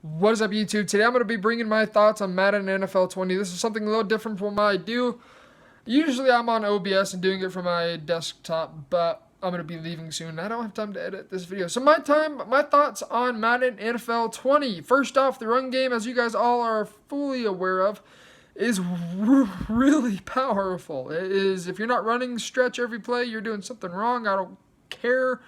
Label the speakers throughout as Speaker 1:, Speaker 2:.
Speaker 1: What is up, YouTube? Today I'm going to be bringing my thoughts on Madden NFL 20. This is something a little different from what I do. Usually I'm on OBS and doing it from my desktop, but I'm going to be leaving soon. I don't have time to edit this video. So my thoughts on Madden NFL 20. First off, the run game, as you guys all are fully aware of, is really powerful. It is, if you're not running stretch every play, you're doing something wrong. I don't care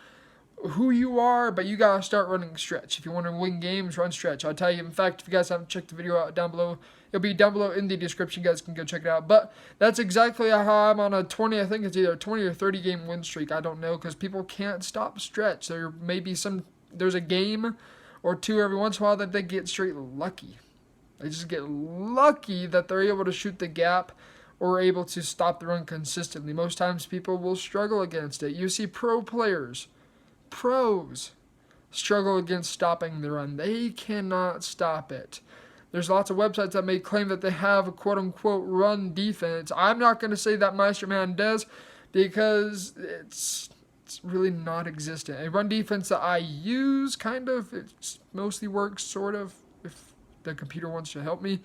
Speaker 1: who you are, but you gotta start running stretch. If you want to win games, run stretch. I'll tell you, in fact, if you guys haven't checked the video out down below, it'll be down below in the description. You guys can go check it out. But that's exactly how I'm on a 20, I think it's either a 20 or 30 game win streak. I don't know, because people can't stop stretch. There may be there's a game or two every once in a while that they get straight lucky. They just get lucky that they're able to shoot the gap or able to stop the run consistently. Most times people will struggle against it. You see pros struggle against stopping the run. They cannot stop it. There's lots of websites that may claim that they have a quote-unquote run defense. I'm not going to say that Meister Man does, because it's really not existent. A run defense that I use, kind of, it mostly works, sort of, if the computer wants to help me,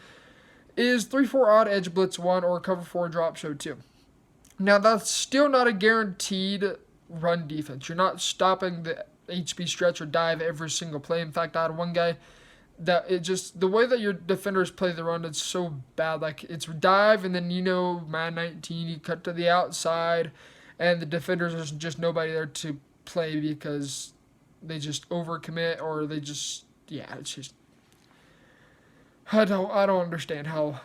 Speaker 1: is 3-4 odd edge blitz 1 or cover 4 drop show 2. Now, that's still not a guaranteed run defense. You're not stopping the HB stretch or dive every single play. In fact, I had one guy that the way that your defenders play the run, it's so bad. Like, it's dive, and then, Madden 19, you cut to the outside, and the defenders, there's just nobody there to play because they just overcommit, or they just, it's just, I don't understand how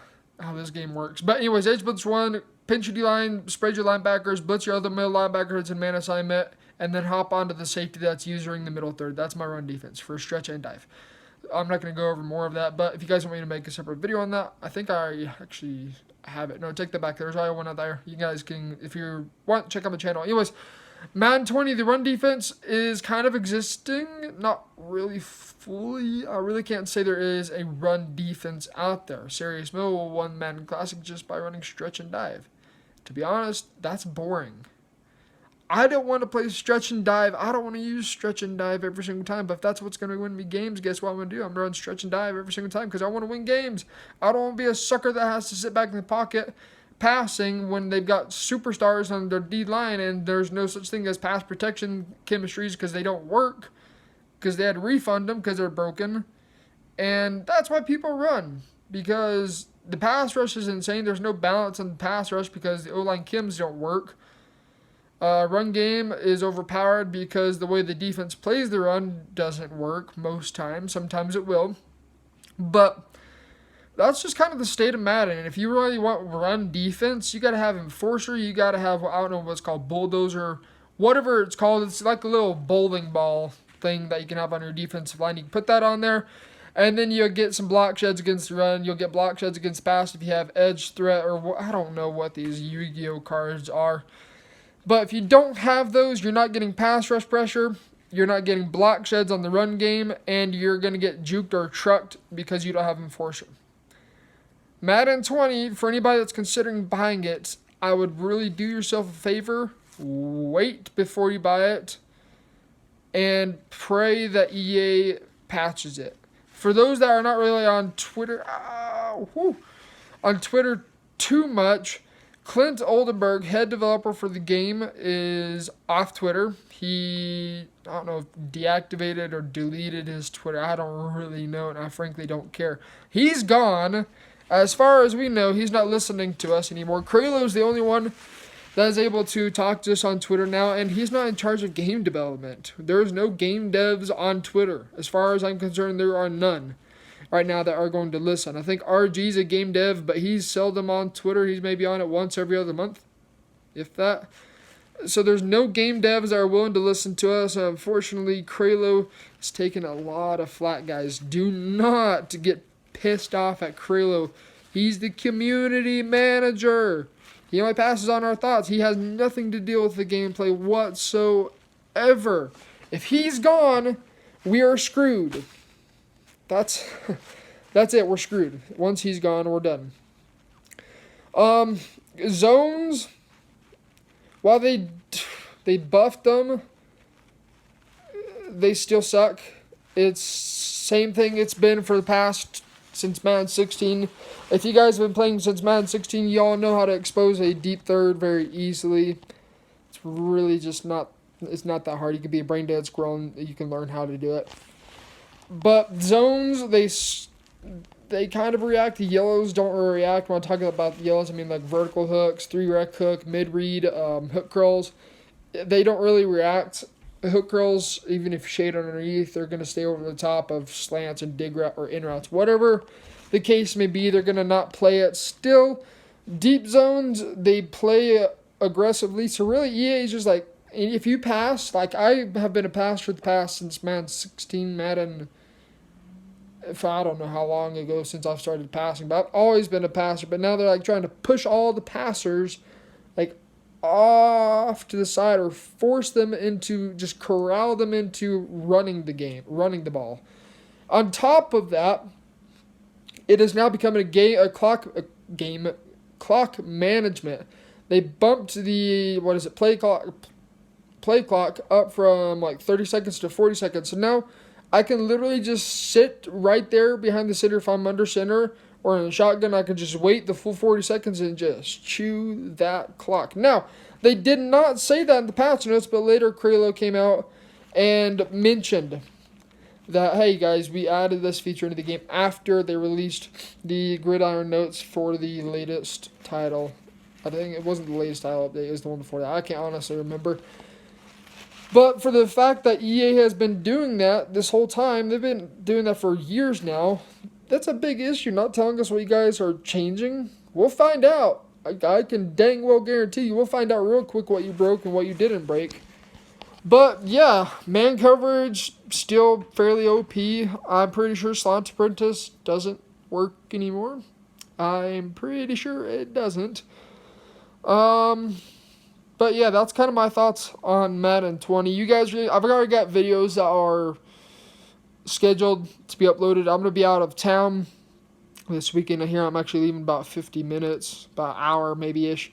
Speaker 1: this game works. But anyways, edge blitz 1, pinch your D-line, spread your linebackers, blitz your other middle linebackers in man assignment, and then hop onto the safety that's using the middle third. That's my run defense for stretch and dive. I'm not going to go over more of that, but if you guys want me to make a separate video on that, I think I actually have it. No, take that back. There's already one out there. You guys can, if you want, check out the channel. Anyways, Madden 20, the run defense is kind of existing, not really fully. I really can't say there is a run defense out there. Serious Mill won Madden Classic just by running stretch and dive. To be honest, that's boring. I don't want to play stretch and dive. I don't want to use stretch and dive every single time. But if that's what's going to win me games, guess what I'm going to do? I'm going to run stretch and dive every single time because I want to win games. I don't want to be a sucker that has to sit back in the pocket passing when they've got superstars on their D-line and there's no such thing as pass protection chemistries because they don't work, because they had to refund them because they're broken. And that's why people run, because the pass rush is insane. There's no balance on the pass rush because the O-line chems don't work. Run game is overpowered because the way the defense plays the run doesn't work most times. Sometimes it will. But that's just kind of the state of Madden. And if you really want run defense, you got to have Enforcer. You got to have, I don't know what's called, Bulldozer, whatever it's called. It's like a little bowling ball thing that you can have on your defensive line. You can put that on there. And then you'll get some block sheds against the run. You'll get block sheds against pass if you have edge threat, or I don't know what these Yu-Gi-Oh cards are. But if you don't have those, you're not getting pass rush pressure, you're not getting block sheds on the run game, and you're going to get juked or trucked because you don't have Enforcer. Madden 20, for anybody that's considering buying it, I would really do yourself a favor. Wait before you buy it, and pray that EA patches it. For those that are not really on Twitter, on Twitter too much, Clint Oldenburg, head developer for the game, is off Twitter. He, I don't know if deactivated or deleted his Twitter. I don't really know, and I frankly don't care. He's gone. As far as we know, he's not listening to us anymore. Kralo's the only one that is able to talk to us on Twitter now, and he's not in charge of game development. There's no game devs on Twitter. As far as I'm concerned, there are none right now that are going to listen. I think RG's a game dev, but he's seldom on Twitter. He's maybe on it once every other month, if that. So there's no game devs that are willing to listen to us. Unfortunately, Kralo has taken a lot of flack, guys. Do not get pissed off at Kralo. He's the community manager. He only passes on our thoughts. He has nothing to deal with the gameplay whatsoever. If he's gone, we are screwed. That's it. We're screwed. Once he's gone, we're done. Zones, while they buffed them, they still suck. It's same thing it's been for the past since Madden 16. If you guys have been playing since Madden 16, you all know how to expose a deep third very easily. It's really just it's not that hard. You can be a brain dead squirrel and you can learn how to do it. But zones, they kind of react. The yellows don't really react. When I'm talking about the yellows, I mean like vertical hooks, 3-rec hook, mid-read, hook curls. They don't really react. Hook curls, even if you shade underneath, they're going to stay over the top of slants and dig route or in routes. Whatever the case may be, they're going to not play it. Still, deep zones, they play aggressively. So really, EA is just like, if you pass, like I have been a passer for the past since Madden 16, Madden, if I don't know how long ago since I've started passing, but I've always been a passer. But now they're like trying to push all the passers like off to the side or force them into, just corral them into running the game, running the ball. On top of that, it is now becoming clock management. They bumped the play clock up from like 30 seconds to 40 seconds. So now I can literally just sit right there behind the center if I'm under center or in a shotgun. I can just wait the full 40 seconds and just chew that clock. Now, they did not say that in the patch notes, but later Kralo came out and mentioned that, hey guys, we added this feature into the game after they released the Gridiron notes for the latest title. I think it wasn't the latest title update, it was the one before that. I can't honestly remember. But for the fact that EA has been doing that this whole time, they've been doing that for years now, that's a big issue, not telling us what you guys are changing. We'll find out. I can dang well guarantee you we'll find out real quick what you broke and what you didn't break. But yeah, man coverage still fairly OP. I'm pretty sure Slant Apprentice doesn't work anymore. I'm pretty sure it doesn't. But yeah, that's kind of my thoughts on Madden 20. You guys, I've already got videos that are scheduled to be uploaded. I'm going to be out of town this weekend. Here I'm actually leaving about 50 minutes, about an hour maybe-ish,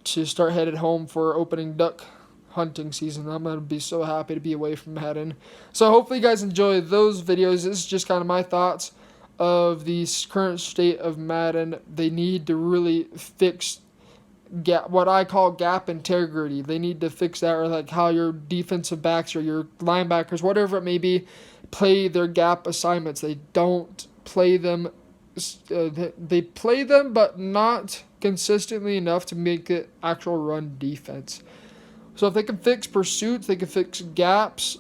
Speaker 1: to start headed home for opening duck hunting season. I'm going to be so happy to be away from Madden. So hopefully you guys enjoy those videos. This is just kind of my thoughts of the current state of Madden. They need to really fix what I call gap integrity. They need to fix that, or like how your defensive backs or your linebackers, whatever it may be, play their gap assignments. They don't play them. They play them, but not consistently enough to make it actual run defense. So if they can fix pursuits, they can fix gaps,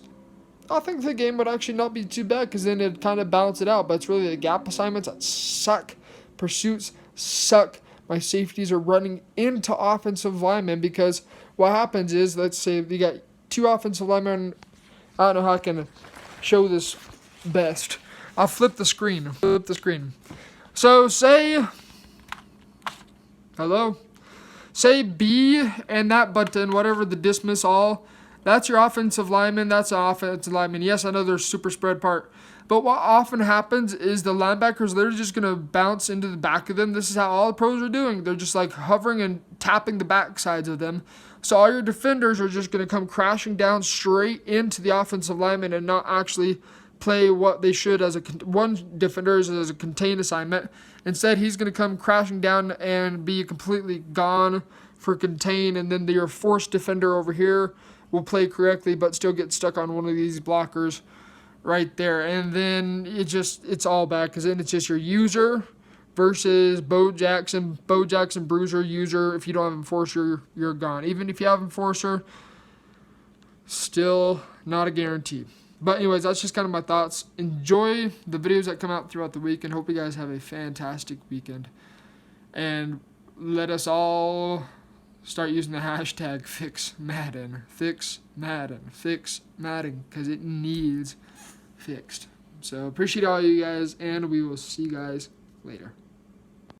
Speaker 1: I think the game would actually not be too bad, because then it'd kind of balance it out. But it's really the gap assignments that suck. Pursuits suck. My safeties are running into offensive linemen, because what happens is, let's say you got two offensive linemen. I don't know how I can show this best. I'll flip the screen. So say, hello? Say B and that button, whatever the dismiss all, that's your offensive lineman, that's an offensive lineman. Yes, I know there's super spread part. But what often happens is the linebackers, they're just going to bounce into the back of them. This is how all the pros are doing. They're just like hovering and tapping the back sides of them. So all your defenders are just going to come crashing down straight into the offensive lineman and not actually play what they should as one defender as a contain assignment. Instead, he's going to come crashing down and be completely gone for contain, and then your forced defender over here will play correctly but still get stuck on one of these blockers right there. And then it's all bad, because then it's just your user versus Bo Jackson bruiser user. If you don't have enforcer, you're gone. Even if you have enforcer, still not a guarantee. But anyways, that's just kind of my thoughts. Enjoy the videos that come out throughout the week, and hope you guys have a fantastic weekend. And let us all start using the hashtag Fix Madden. Fix Madden. Fix Madden, because it needs fixed. So appreciate all you guys, and we will see you guys later.